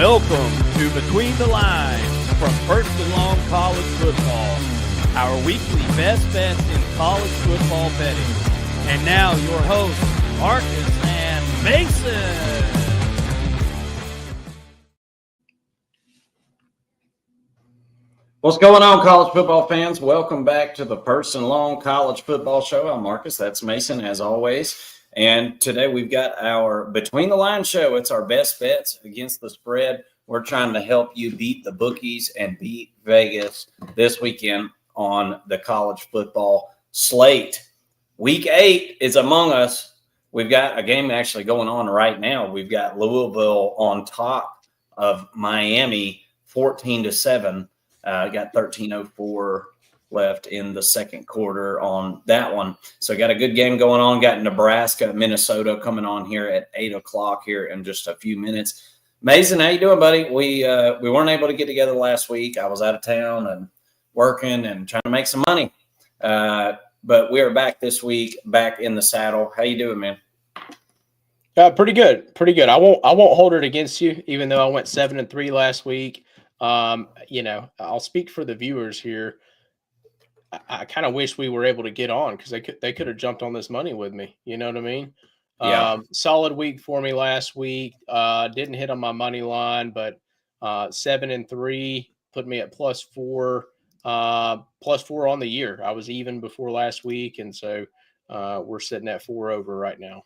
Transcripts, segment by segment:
Welcome to Between the Lines from First and Long College Football, our weekly best bets in college football betting. And now your hosts, Marcus and Mason. What's going on, college football fans? Welcome back to the First and Long College Football Show. I'm Marcus. That's Mason, as always. And today we've got our Between the Lines show. It's our best bets against the spread. We're trying to help you beat the bookies and beat Vegas this weekend on the college football slate. Week 8 is among us. We've got a game actually going on right now. We've got Louisville on top of Miami 14-7. Got 13:04 left in the second quarter on that one. So got a good game going on. Got Nebraska, Minnesota coming on here at 8 o'clock here in just a few minutes. Mason, how you doing, buddy? We weren't able to get together last week. I was out of town and working and trying to make some money. But we are back this week, back in the saddle. How you doing, man? Pretty good. I won't hold it against you, even though I went 7-3 last week. I'll speak for the viewers here. I kind of wish we were able to get on because they could have jumped on this money with me. You know what I mean? Yeah. Solid week for me last week. Didn't hit on my money line, but 7-3 put me at +4 on the year. I was even before last week, and so we're sitting at 4 over right now.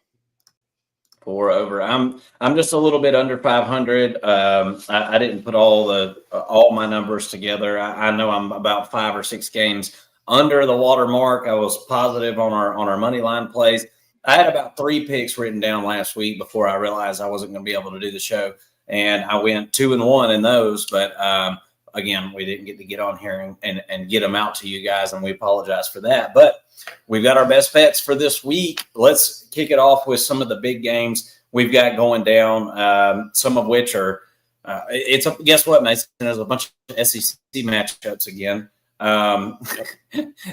4 over. I'm just a little bit under 500. I didn't put all my numbers together. I know I'm about 5 or 6 games under the watermark. I was positive on our money line plays. I had about 3 picks written down last week before I realized I wasn't going to be able to do the show, and I went 2-1 in those. But again, we didn't get on here and get them out to you guys, and we apologize for that. But we've got our best bets for this week. Let's kick it off with some of the big games we've got going down, some of which are guess what, Mason? There's a bunch of SEC matchups again.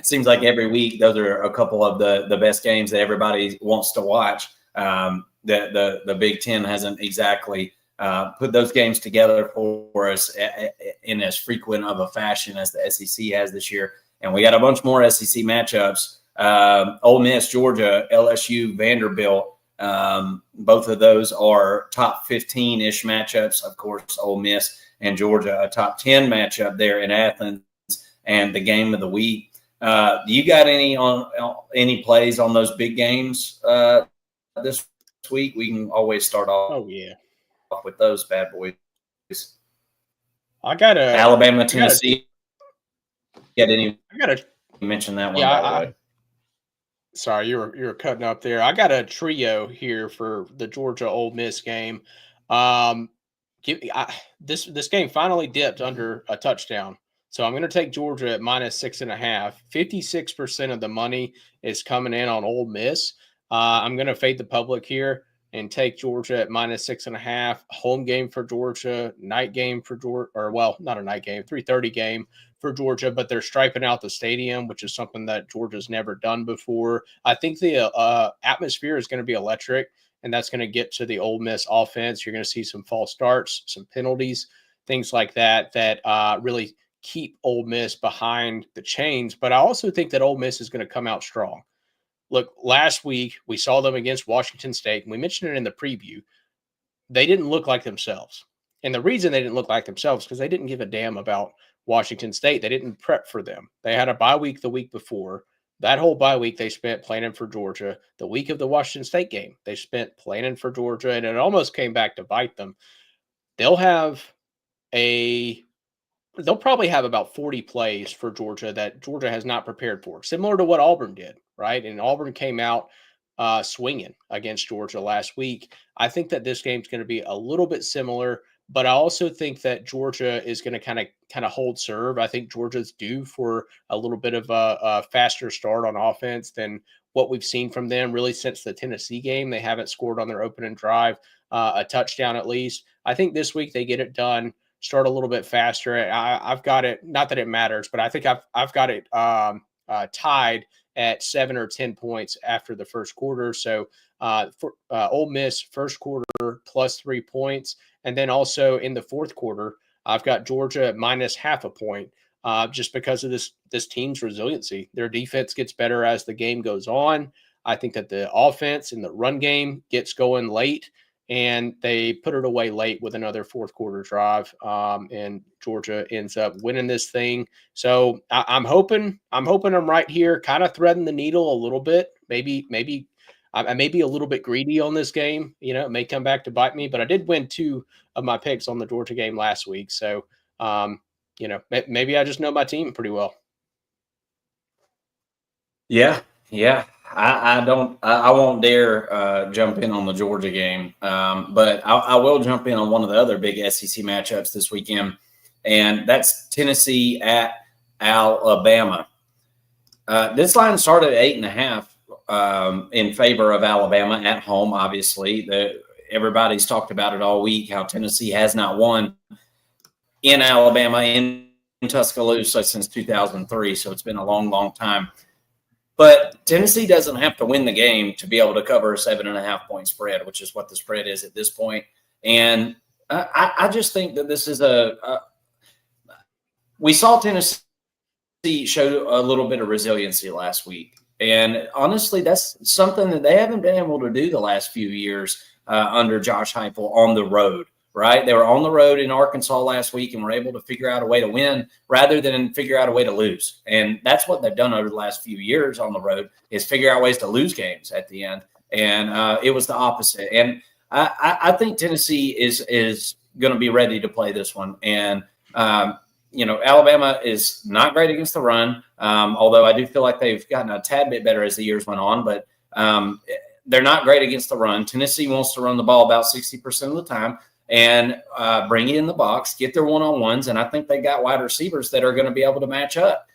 Seems like every week those are a couple of the best games that everybody wants to watch. The Big Ten hasn't exactly put those games together for us in as frequent of a fashion as the SEC has this year. And we got a bunch more SEC matchups. Ole Miss, Georgia, LSU, Vanderbilt. Both of those are top 15-ish matchups. Of course, Ole Miss and Georgia, a top 10 matchup there in Athens, and the game of the week. Do you got any plays on those big games this week? We can always start off with those bad boys. I got Alabama, Tennessee. You mention that one, by the way. Sorry, you were cutting up there. I got a trio here for the Georgia Ole Miss game. This game finally dipped under a touchdown, so I'm going to take Georgia at -6.5. 56% of the money is coming in on Ole Miss. I'm going to fade the public here and take Georgia at -6.5. Home game for Georgia, night game for Georgia, not a night game, 3:30 game for Georgia, but they're striping out the stadium, which is something that Georgia's never done before. I think the atmosphere is going to be electric, and that's going to get to the Ole Miss offense. You're going to see some false starts, some penalties, things like that really keep Ole Miss behind the chains. But I also think that Ole Miss is going to come out strong. Look, last week we saw them against Washington State, and we mentioned it in the preview. They didn't look like themselves. And the reason they didn't look like themselves is because they didn't give a damn about Washington State. They didn't prep for them. They had a bye week the week before. That whole bye week they spent planning for Georgia. The week of the Washington State game, they spent planning for Georgia, and it almost came back to bite them. They'll probably have about 40 plays for Georgia that Georgia has not prepared for, similar to what Auburn did, right? And Auburn came out swinging against Georgia last week. I think that this game's going to be a little bit similar, but I also think that Georgia is going to kind of hold serve. I think Georgia's due for a little bit of a faster start on offense than what we've seen from them really since the Tennessee game. They haven't scored on their opening drive, a touchdown at least. I think this week they get it done, start a little bit faster. I've got it, not that it matters, but I think I've got it tied at 7 or 10 points after the first quarter. So for Ole Miss, first quarter plus 3 points. And then also in the fourth quarter, I've got Georgia at minus half a point. Just because of this team's resiliency. Their defense gets better as the game goes on. I think that the offense and the run game gets going late, and they put it away late with another fourth quarter drive, and Georgia ends up winning this thing. So I'm hoping I'm right here, kind of threading the needle a little bit. Maybe I may be a little bit greedy on this game. It may come back to bite me, but I did win 2 of my picks on the Georgia game last week. So, maybe I just know my team pretty well. Yeah. I won't dare jump in on the Georgia game, but I will jump in on one of the other big SEC matchups this weekend, and that's Tennessee at Alabama. This line started at 8.5 in favor of Alabama at home. Obviously, everybody's talked about it all week, how Tennessee has not won in Alabama, in Tuscaloosa since 2003. So it's been a long, long time. But Tennessee doesn't have to win the game to be able to cover a 7.5 point spread, which is what the spread is at this point. And I just think that this is we saw Tennessee show a little bit of resiliency last week. And honestly, that's something that they haven't been able to do the last few years under Josh Heupel on the road. Right? They were on the road in Arkansas last week and were able to figure out a way to win rather than figure out a way to lose. And that's what they've done over the last few years on the road, is figure out ways to lose games at the end. And it was the opposite. And I think Tennessee is going to be ready to play this one. And, Alabama is not great against the run, although I do feel like they've gotten a tad bit better as the years went on. But they're not great against the run. Tennessee wants to run the ball about 60% of the time and bring it in the box, get their one-on-ones. And I think they got wide receivers that are going to be able to match up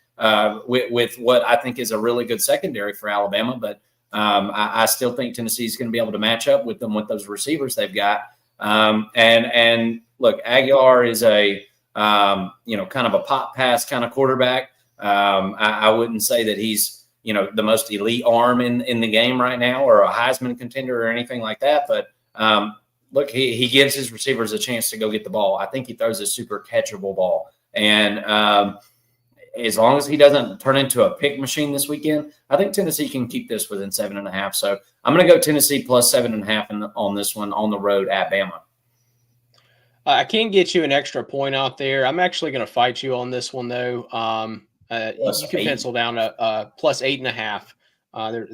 with what I think is a really good secondary for Alabama. But I still think Tennessee is going to be able to match up with them with those receivers they've got. And look, Aguilar is a, kind of a pop pass kind of quarterback. I wouldn't say that he's, the most elite arm in the game right now or a Heisman contender or anything like that. But look, he gives his receivers a chance to go get the ball. I think he throws a super catchable ball. And as long as he doesn't turn into a pick machine this weekend, I think Tennessee can keep this within 7.5. So I'm going to go Tennessee plus 7.5 on this one on the road at Bama. I can get you an extra point out there. I'm actually going to fight you on this one, though. You can pencil down a plus 8.5. There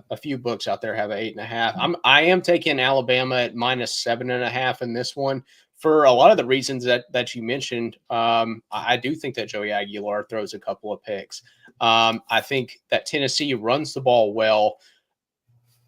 a few books out there have an 8.5. I am taking Alabama at minus 7.5 in this one for a lot of the reasons that you mentioned. I do think that Joey Aguilar throws a couple of picks. I think that Tennessee runs the ball well,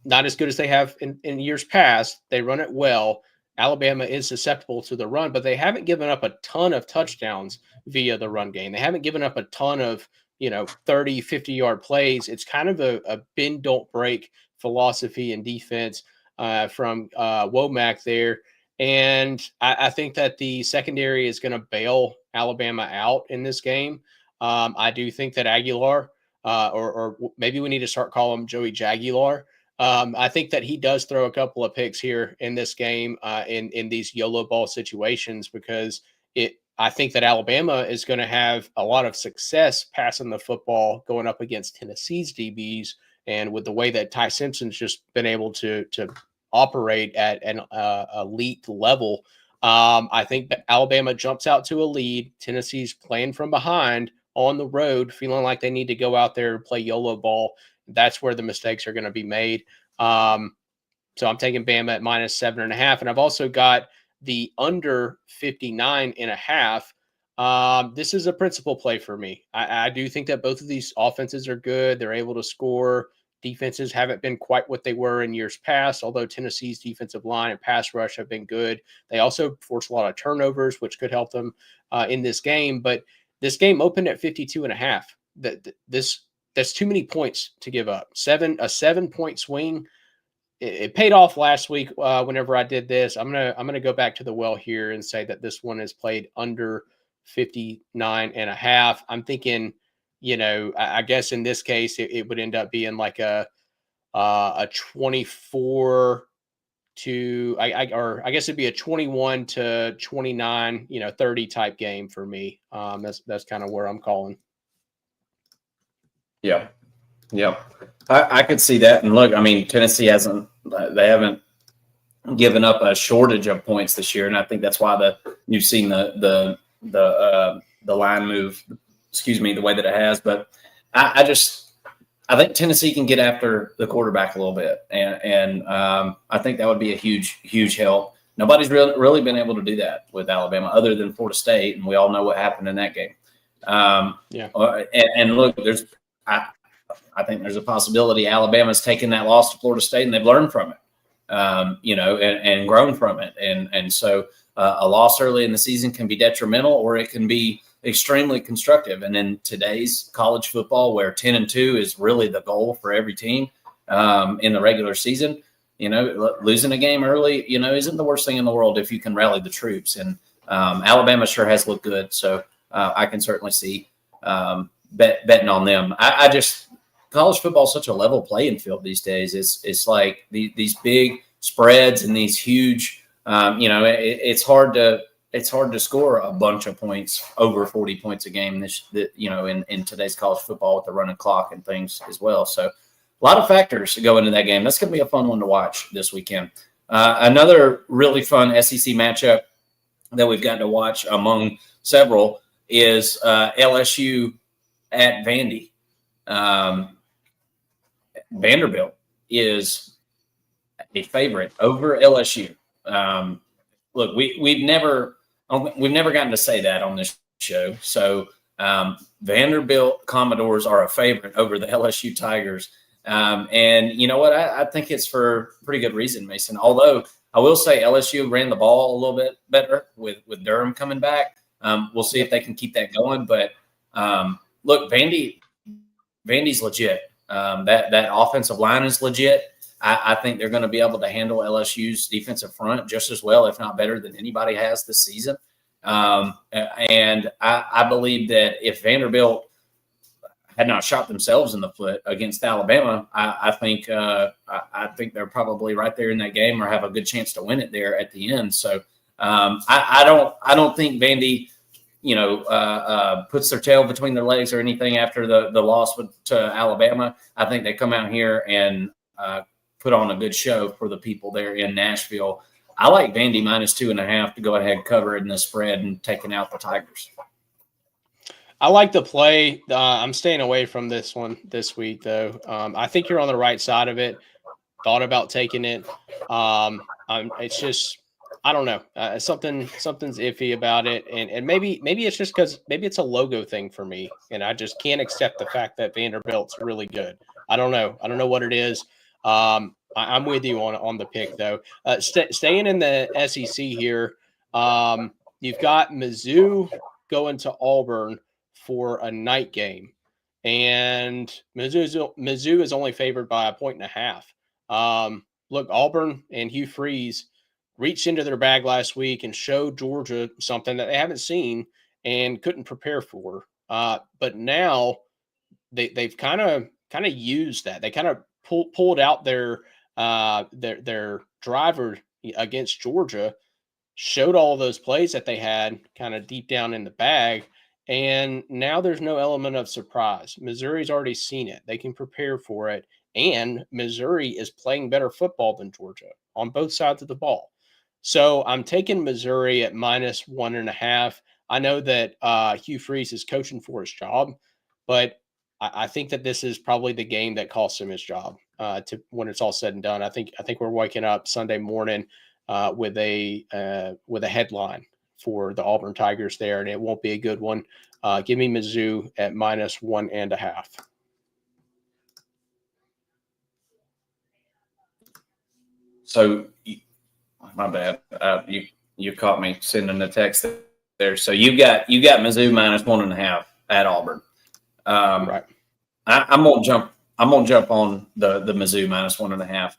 not as good as they have in years past. They run it well. Alabama is susceptible to the run, but they haven't given up a ton of touchdowns via the run game. They haven't given up a ton of 30, 50-yard plays. It's kind of a bend, don't break philosophy and defense from Womack there. And I think that the secondary is going to bail Alabama out in this game. I do think that Aguilar, or maybe we need to start calling him Joey Jagular. I think that he does throw a couple of picks here in this game in these YOLO ball situations, because I think that Alabama is going to have a lot of success passing the football going up against Tennessee's DBs. And with the way that Ty Simpson's just been able to operate at an elite level, I think that Alabama jumps out to a lead. Tennessee's playing from behind on the road, feeling like they need to go out there and play YOLO ball. That's where the mistakes are going to be made. So I'm taking Bama at minus 7.5. And I've also got the under 59.5. This is a principal play for me. I do think that both of these offenses are good. They're able to score. Defenses haven't been quite what they were in years past, although Tennessee's defensive line and pass rush have been good. They also force a lot of turnovers, which could help them in this game. But this game opened at 52.5. That's too many points to give up. A 7-point swing. It paid off last week whenever I did this. I'm gonna go back to the well here and say that this one is played under 59.5. I'm thinking I guess in this case it would end up being like a 24 to I guess it'd be a 21 to 29, 30 type game for me. That's kind of where I'm calling. Yeah. I could see that. And look, I mean, Tennessee haven't given up a shortage of points this year, and I think that's why you've seen the line move, the way that it has. But I think Tennessee can get after the quarterback a little bit, and I think that would be a huge help. Nobody's really been able to do that with Alabama, other than Florida State, and we all know what happened in that game. And look, I think there's a possibility Alabama's taken that loss to Florida State and they've learned from it, and grown from it. And so a loss early in the season can be detrimental, or it can be extremely constructive. And in today's college football, where 10-2 is really the goal for every team in the regular season, losing a game early, isn't the worst thing in the world if you can rally the troops. And Alabama sure has looked good. So I can certainly see betting on them. College football is such a level playing field these days. It's like these big spreads and these huge, it's hard to score a bunch of points, over 40 points a game in today's college football with the running clock and things as well. So a lot of factors go into that game. That's going to be a fun one to watch this weekend. Another really fun SEC matchup that we've gotten to watch among several is LSU at Vandy. Vanderbilt is a favorite over LSU. Look, we've never gotten to say that on this show. So Vanderbilt Commodores are a favorite over the LSU Tigers. And you know what? I think it's for pretty good reason, Mason. Although I will say LSU ran the ball a little bit better with Durham coming back. We'll see if they can keep that going. But look, Vandy's legit. That offensive line is legit. I think they're going to be able to handle LSU's defensive front just as well, if not better, than anybody has this season. And I believe that if Vanderbilt had not shot themselves in the foot against Alabama, I think they're probably right there in that game, or have a good chance to win it there at the end. So I don't think Vandy puts their tail between their legs or anything after the loss to Alabama. I think they come out here and put on a good show for the people there in Nashville. I like Vandy -2.5 to go ahead and cover it in the spread and taking out the Tigers. I like the play. I'm staying away from this one this week, though. I think you're on the right side of it. Thought about taking it. It's just, I don't know. Something's iffy about it, and maybe it's just because maybe it's a logo thing for me, and I just can't accept the fact that Vanderbilt's really good. I don't know what it is. I'm with you on the pick, though. Staying in the SEC here, you've got Mizzou going to Auburn for a night game, and Mizzou is only favored by 1.5. Look, Auburn and Hugh Freeze reached into their bag last week and showed Georgia something that they haven't seen and couldn't prepare for. But now they've kind of used that. They kind of pulled out their driver against Georgia, showed all those plays that they had kind of deep down in the bag, and now there's no element of surprise. Missouri's already seen it. They can prepare for it, and Missouri is playing better football than Georgia on both sides of the ball. So I'm taking Missouri at -1.5. I know that Hugh Freeze is coaching for his job, but I think that this is probably the game that costs him his job when it's all said and done. I think we're waking up Sunday morning with a headline for the Auburn Tigers there, and it won't be a good one. Give me Mizzou at -1.5. So, my bad. You caught me sending a text there. So you got Mizzou -1.5 at Auburn. Right. I'm gonna jump on the Mizzou -1.5.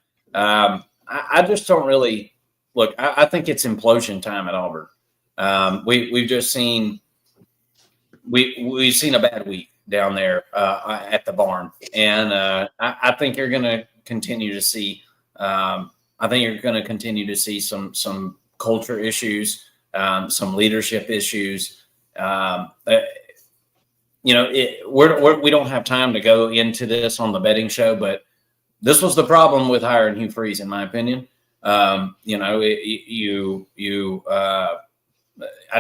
I just don't really look. I think it's implosion time at Auburn. We've just seen we've seen a bad week down there at the barn, and I think you're going to continue to see. I think you're going to continue to see some culture issues, some leadership issues. We don't have time to go into this on the betting show, but this was the problem with hiring Hugh Freeze, in my opinion. I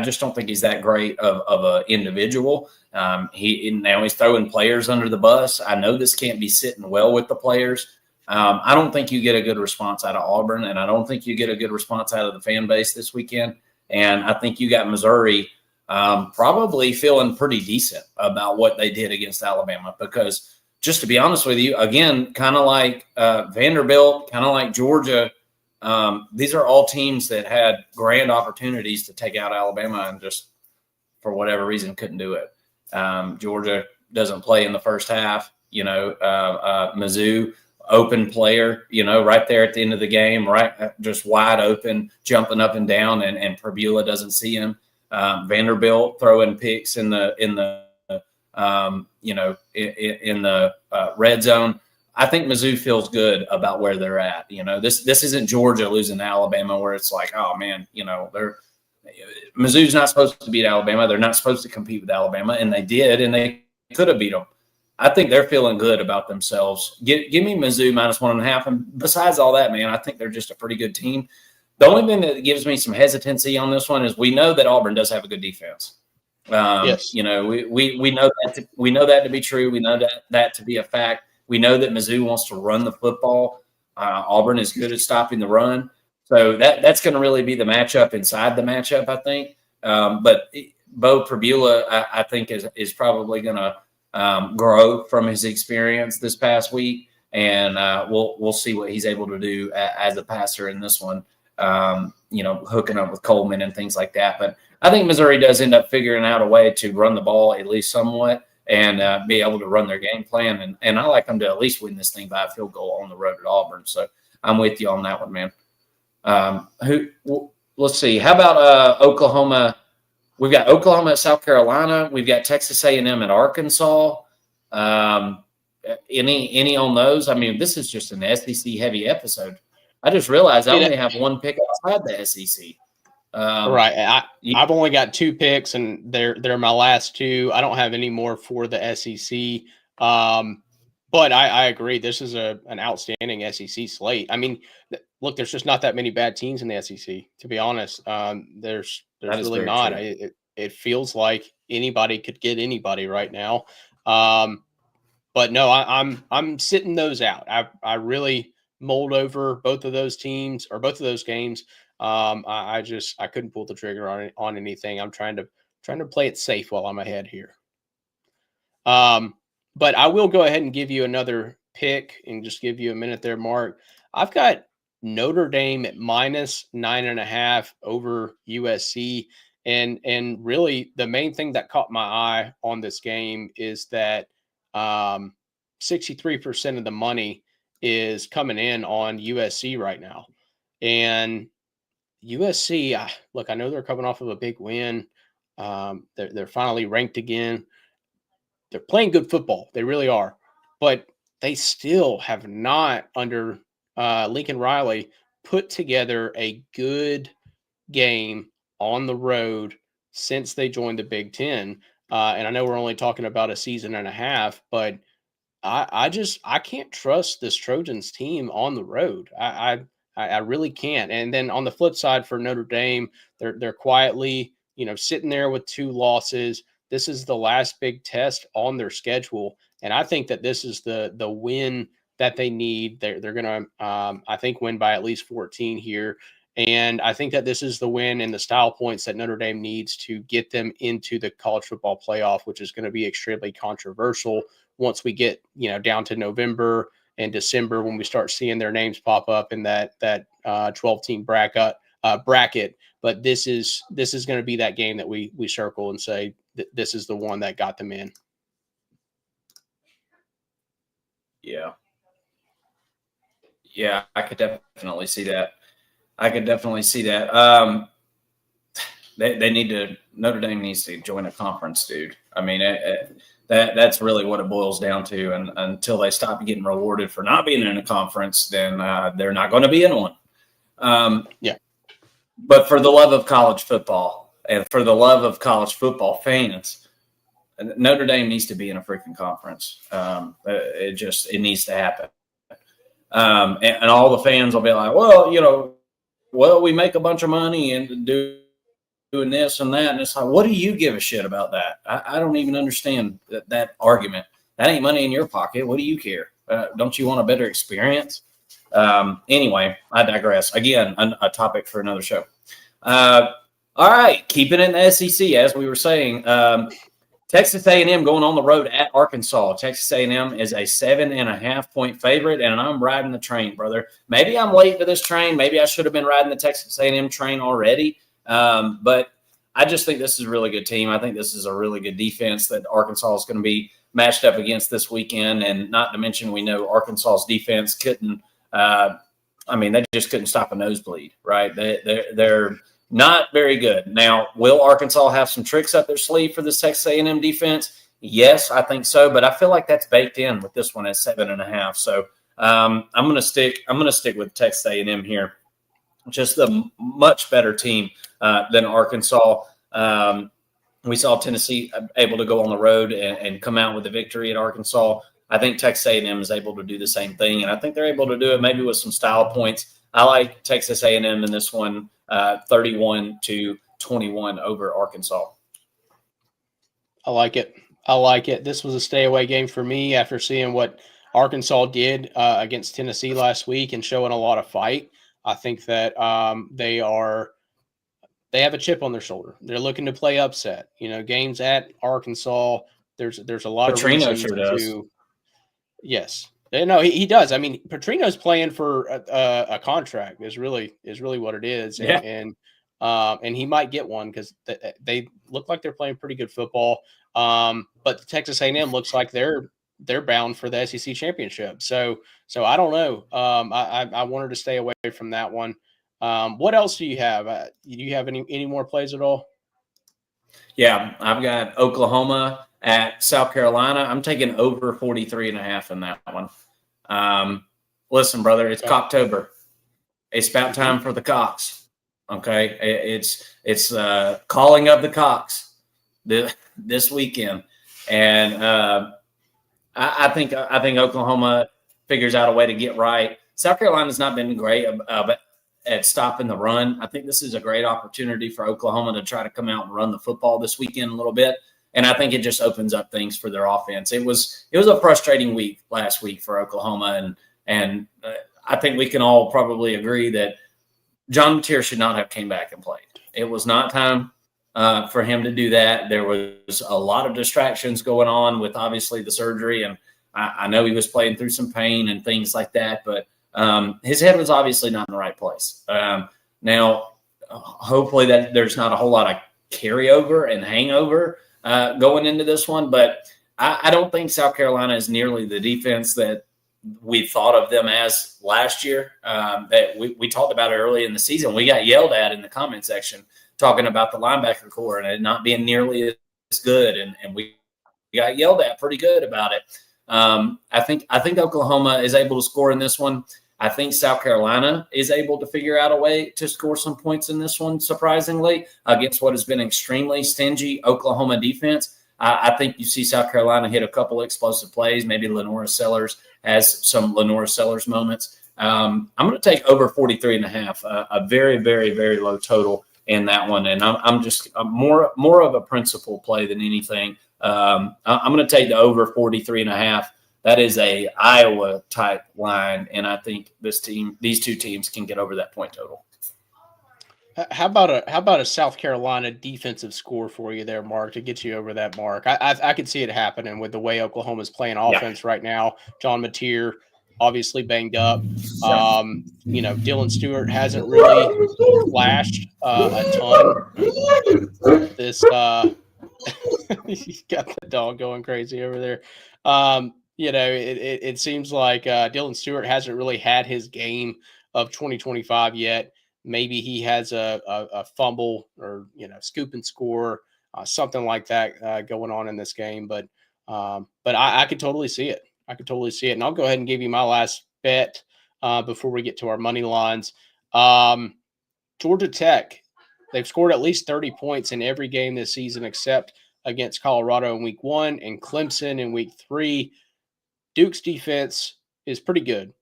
just don't think he's that great of an individual. Now he's throwing players under the bus. I know this can't be sitting well with the players. I don't think you get a good response out of Auburn, and I don't think you get a good response out of the fan base this weekend. And I think you got Missouri probably feeling pretty decent about what they did against Alabama, because just to be honest with you, again, kind of like Vanderbilt, kind of like Georgia, these are all teams that had grand opportunities to take out Alabama and just for whatever reason couldn't do it. Georgia doesn't play in the first half. Mizzou, open player, right there at the end of the game, right, just wide open, jumping up and down, and Perbula doesn't see him. Vanderbilt throwing picks in the red zone. I think Mizzou feels good about where they're at. This isn't Georgia losing to Alabama where it's like, oh man, Mizzou's not supposed to beat Alabama. They're not supposed to compete with Alabama, and they did, and they could have beat them. I think they're feeling good about themselves. Give me Mizzou -1.5. And besides all that, man, I think they're just a pretty good team. The only thing that gives me some hesitancy on this one is we know that Auburn does have a good defense. Yes. We know that to be true. We know that to be a fact. We know that Mizzou wants to run the football. Auburn is good at stopping the run. So that's going to really be the matchup inside the matchup, I think. But Bo Perbula, I think, is probably going to grow from his experience this past week, and we'll see what he's able to do as a passer in this one. Hooking up with Coleman and things like that. But I think Missouri does end up figuring out a way to run the ball at least somewhat and be able to run their game plan. And I like them to at least win this thing by a field goal on the road at Auburn. So I'm with you on that one, man. Let's see. How about Oklahoma? We've got Oklahoma at South Carolina. We've got Texas A&M at Arkansas. Any on those? I mean, this is just an SEC heavy episode. I just realized I only have one pick outside the SEC. Right. I've only got 2 picks, and they're my last 2. I don't have any more for the SEC. But I agree. This is an outstanding SEC slate. I mean, look, there's just not that many bad teams in the SEC, to be honest. There's really not. It feels like anybody could get anybody right now. But no, I'm sitting those out. I really mulled over both of those teams or both of those games. I couldn't pull the trigger on anything. I'm trying to play it safe while I'm ahead here. But I will go ahead and give you another pick and just give you a minute there, Mark. I've got Notre Dame at -9.5 over USC. And really the main thing that caught my eye on this game is that 63% of the money is coming in on USC right now. And USC, look, I know they're coming off of a big win. They're finally ranked again. They're playing good football. They really are. But they still have not, under Lincoln Riley, put together a good game on the road since they joined the Big Ten. And I know we're only talking about a season and a half, but I can't trust this Trojans team on the road. I really can't. And then on the flip side for Notre Dame, they're quietly, sitting there with 2 losses. This is the last big test on their schedule, and I think that this is the win that they need. They're going to, I think, win by at least 14 here. And I think that this is the win and the style points that Notre Dame needs to get them into the college football playoff, which is going to be extremely controversial once we get, down to November and December when we start seeing their names pop up in that 12-team bracket. But this is going to be that game that we circle and say this is the one that got them in. Yeah, I could definitely see that. Notre Dame needs to join a conference, dude. I mean, that's really what it boils down to. And until they stop getting rewarded for not being in a conference, then they're not going to be in one. Yeah. But for the love of college football and for the love of college football fans, Notre Dame needs to be in a freaking conference. It needs to happen. And all the fans will be like, well, we make a bunch of money and doing this and that. And it's like, what do you give a shit about that? I don't even understand that argument. That ain't money in your pocket. What do you care? Don't you want a better experience? Anyway, I digress. Again, a topic for another show. All right, keeping it in the SEC, as we were saying, Texas A&M going on the road at Arkansas. Texas A&M is a 7.5-point favorite, and I'm riding the train, brother. Maybe I'm late to this train. Maybe I should have been riding the Texas A&M train already. But I just think this is a really good team. I think this is a really good defense that Arkansas is going to be matched up against this weekend. And not to mention, we know Arkansas's defense couldn't. They just couldn't stop a nosebleed, right? They're not very good. Now, will Arkansas have some tricks up their sleeve for this Texas A&M defense? Yes, I think so. But I feel like that's baked in with this one at 7.5. So I'm going to stick with Texas A&M here. Just a much better team than Arkansas. We saw Tennessee able to go on the road and come out with a victory at Arkansas. I think Texas A&M is able to do the same thing, and I think they're able to do it maybe with some style points. I like Texas A&M in this one, 31-21 over Arkansas. I like it. This was a stay away game for me after seeing what Arkansas did against Tennessee last week and showing a lot of fight. I think that they have a chip on their shoulder. They're looking to play upset. Games at Arkansas. There's a lot of reasons sure does. Yes. No, he does. I mean, Petrino's playing for a contract is really what it is. Yeah. And he might get one because they look like they're playing pretty good football. But Texas A&M looks like they're bound for the SEC championship. So I don't know. I wanted to stay away from that one. What else do you have? Do you have any more plays at all? Yeah, I've got Oklahoma at South Carolina. I'm taking over 43.5 in that one. Listen, brother, it's Cocktober. It's about time for the Cocks. Okay, it's calling of the Cocks this weekend, and I think Oklahoma figures out a way to get right. South Carolina's not been great at stopping the run. I think this is a great opportunity for Oklahoma to try to come out and run the football this weekend a little bit. And I think it just opens up things for their offense. It was a frustrating week last week for Oklahoma. And I think we can all probably agree that John Mateer should not have came back and played. It was not time for him to do that. There was a lot of distractions going on with obviously the surgery. And I know he was playing through some pain and things like that, but his head was obviously not in the right place. Now, hopefully that there's not a whole lot of carryover and hangover going into this one, but I don't think South Carolina is nearly the defense that we thought of them as last year. That we talked about it early in the season. We got yelled at in the comment section talking about the linebacker core and it not being nearly as good, and we got yelled at pretty good about it. I think Oklahoma is able to score in this one. I think South Carolina is able to figure out a way to score some points in this one, surprisingly, against what has been extremely stingy Oklahoma defense. I think you see South Carolina hit a couple explosive plays. Maybe Lenora Sellers has some Lenora Sellers moments. I'm going to take over 43.5, a very, very, very low total in that one. And I'm more of a principal play than anything. I'm going to take the over 43.5. That is a Iowa type line, and I think these two teams can get over that point total. How about a South Carolina defensive score for you there, Mark, to get you over that mark? I could see it happening with the way Oklahoma's playing offense right now. John Mateer obviously banged up. Dylan Stewart hasn't really flashed a ton. This you got the dog going crazy over there. It seems like Dylan Stewart hasn't really had his game of 2025 yet. maybe he has a fumble or, scoop and score, something like that going on in this game. But I could totally see it. I could totally see it. And I'll go ahead and give you my last bet before we get to our money lines. Georgia Tech, they've scored at least 30 points in every game this season except against Colorado in week 1 and Clemson in week 3. Duke's defense is pretty good,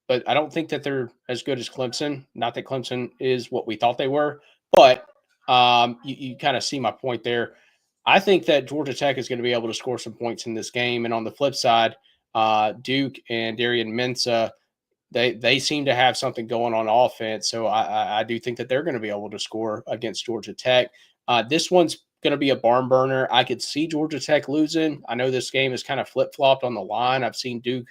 but I don't think that they're as good as Clemson. Not that Clemson is what we thought they were, but you kind of see my point there. I think that Georgia Tech is going to be able to score some points in this game. And on the flip side, Duke and Darian Mensah, they seem to have something going on offense. So I do think that they're going to be able to score against Georgia Tech. This one's going to be a barn burner. I could see Georgia Tech losing. I know this game is kind of flip-flopped on the line. I've seen Duke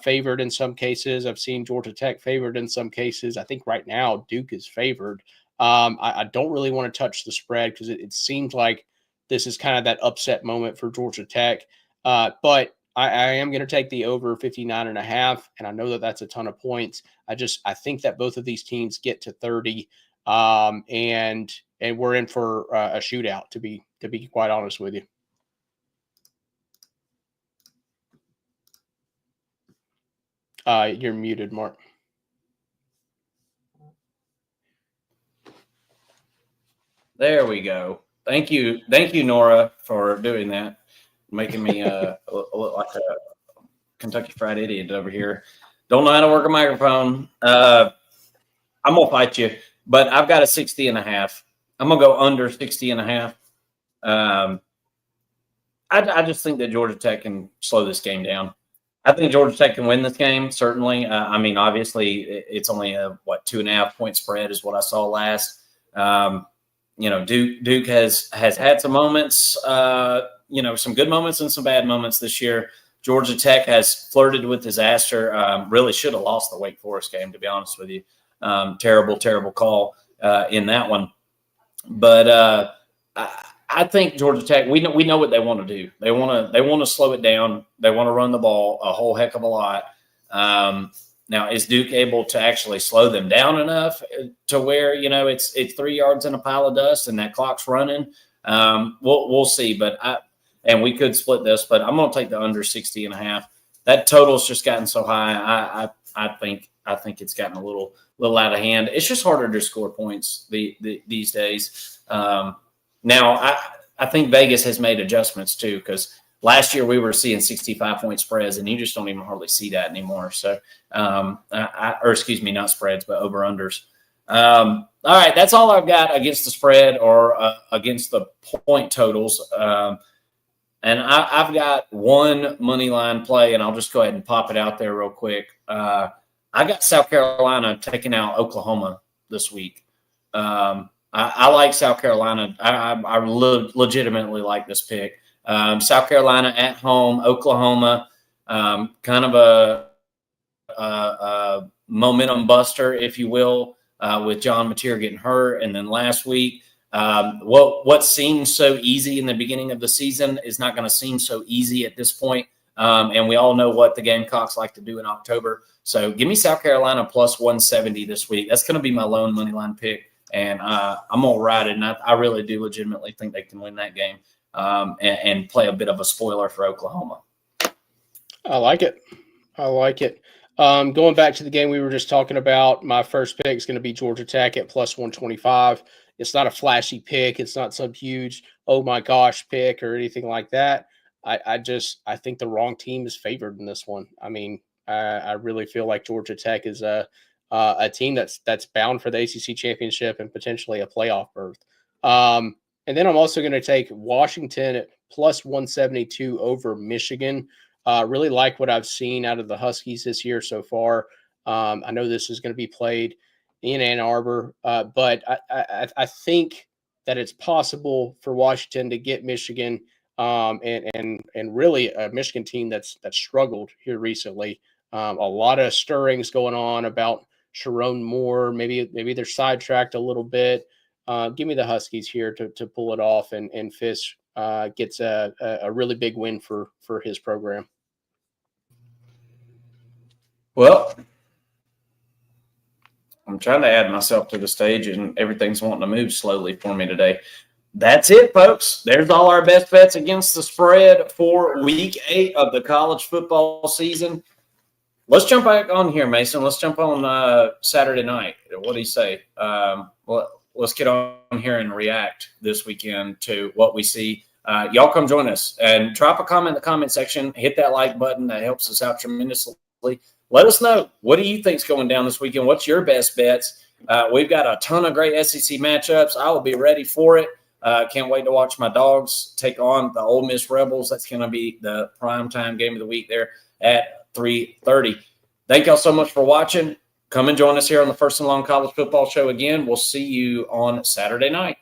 favored in some cases. I've seen Georgia Tech favored in some cases. I think right now Duke is favored. I don't really want to touch the spread because it seems like this is kind of that upset moment for Georgia Tech. But I am going to take the over 59.5, and I know that that's a ton of points. I think that both of these teams get to 30, and we're in for a shootout. To be quite honest with you. You're muted, Mark. There we go. Thank you, Nora, for doing that, making me look like a Kentucky Fried Idiot over here. Don't know how to work a microphone. I'm gonna fight you, but I've got a 60.5. I'm gonna go under 60.5. I just think that Georgia Tech can slow this game down. I think Georgia Tech can win this game, certainly. I mean, obviously, it's only a 2.5 point spread is what I saw last. Duke has had some moments, some good moments and some bad moments this year. Georgia Tech has flirted with disaster. Really should have lost the Wake Forest game, to be honest with you. Terrible call in that one. But I think Georgia Tech, we know what they want to do. They want to slow it down. They want to run the ball a whole heck of a lot. Now, is Duke able to actually slow them down enough to where it's 3 yards in a pile of dust and that clock's running? We'll see. But we could split this, but I'm going to take the under 60.5. That total's just gotten so high. I think it's gotten a little out of hand. It's just harder to score points these days. Now, I think Vegas has made adjustments too, because last year we were seeing 65-point spreads, and you just don't even hardly see that anymore. So, not spreads, but over-unders. All right, that's all I've got against the spread or against the point totals. And I've got one money line play, and I'll just go ahead and pop it out there real quick. I got South Carolina taking out Oklahoma this week. I like South Carolina. I legitimately like this pick. South Carolina at home, Oklahoma, kind of a momentum buster, if you will, with John Mateer getting hurt. And then last week, what seemed so easy in the beginning of the season is not going to seem so easy at this point. And we all know what the Gamecocks like to do in October. So give me South Carolina plus 170 this week. That's going to be my lone money line pick. And I'm going to ride it. And I really do legitimately think they can win that game and play a bit of a spoiler for Oklahoma. I like it. Going back to the game we were just talking about, my first pick is going to be Georgia Tech at plus 125. It's not a flashy pick. It's not some huge, oh my gosh, pick or anything like that. I think the wrong team is favored in this one. I mean, I really feel like Georgia Tech is a team that's bound for the ACC championship and potentially a playoff berth. And then I'm also going to take Washington at plus 172 over Michigan. Really like what I've seen out of the Huskies this year so far. I know this is going to be played in Ann Arbor, but I think that it's possible for Washington to get Michigan and really a Michigan team that's struggled here recently. A lot of stirrings going on about Sharon Moore. Maybe they're sidetracked a little bit. Give me the Huskies here to pull it off, and Fish gets a really big win for his program. Well, I'm trying to add myself to the stage, and everything's wanting to move slowly for me today. That's it, folks. There's all our best bets against the spread for week 8 of the college football season. Let's jump back on here, Mason. Let's jump on Saturday night. What do you say? Let's get on here and react this weekend to what we see. Y'all come join us and drop a comment in the comment section. Hit that like button. That helps us out tremendously. Let us know. What do you think's going down this weekend? What's your best bets? We've got a ton of great SEC matchups. I will be ready for it. Can't wait to watch my Dogs take on the Ole Miss Rebels. That's going to be the primetime game of the week there at 3:30. Thank y'all so much for watching. Come and join us here on the First and Long College Football Show again. We'll see you on Saturday night.